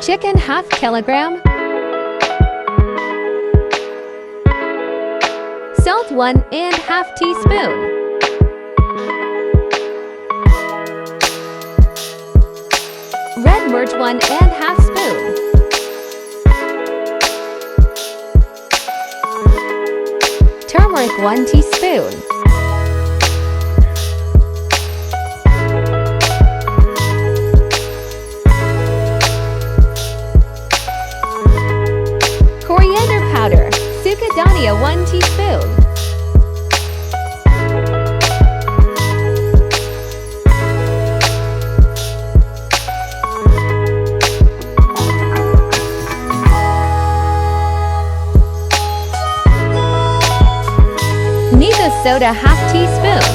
Chicken ½ kilogram. Salt 1½ teaspoon. Red mirch 1½ spoon. Turmeric 1 teaspoon. Coriander powder, Sukha Dhania 1 teaspoon. Meetha Soda ½ teaspoon.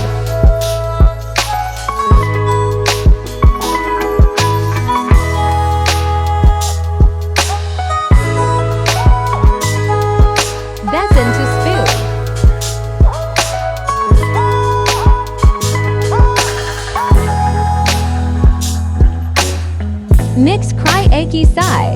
Besan 2 spoon. Mix cry achy sigh.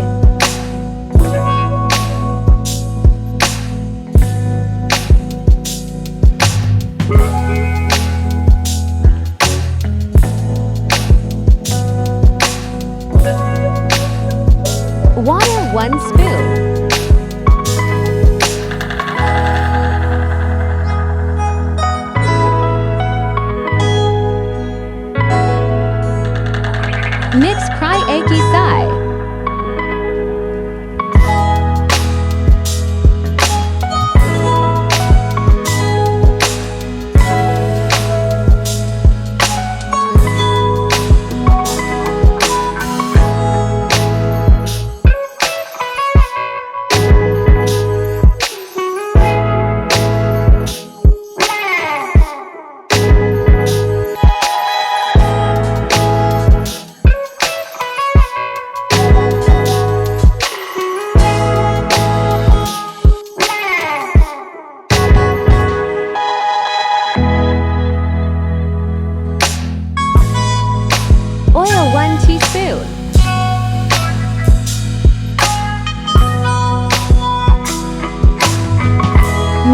Water 1 spoon. Mix cry achy sigh. Oil 1 teaspoon.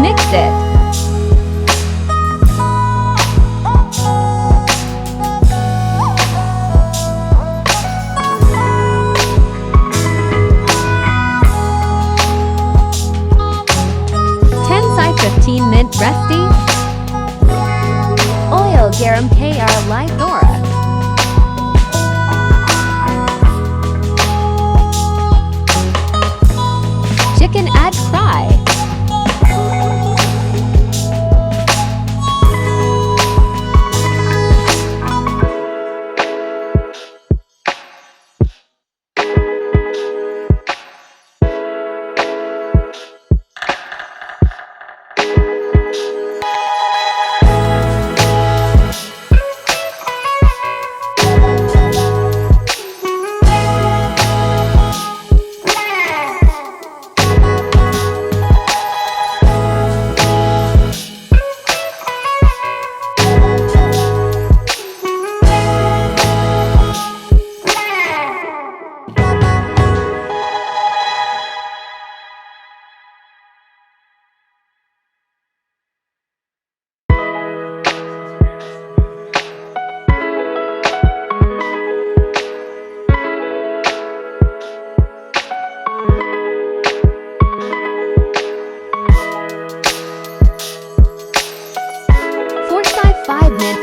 Mix it. Tensai 15-minute resty. Oil Garam liye thora. Chicken add fry.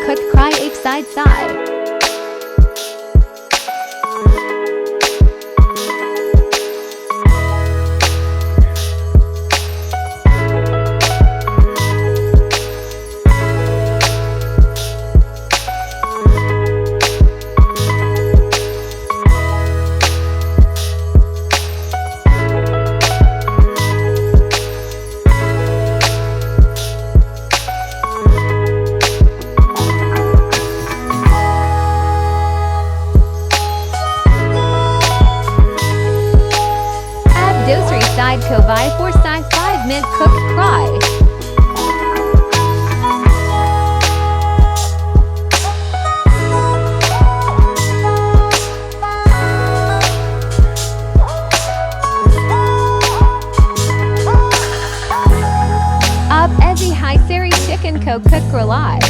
Cook cry each side. Dosri side kovai 4 side 5-minute cook cry. को cook rely.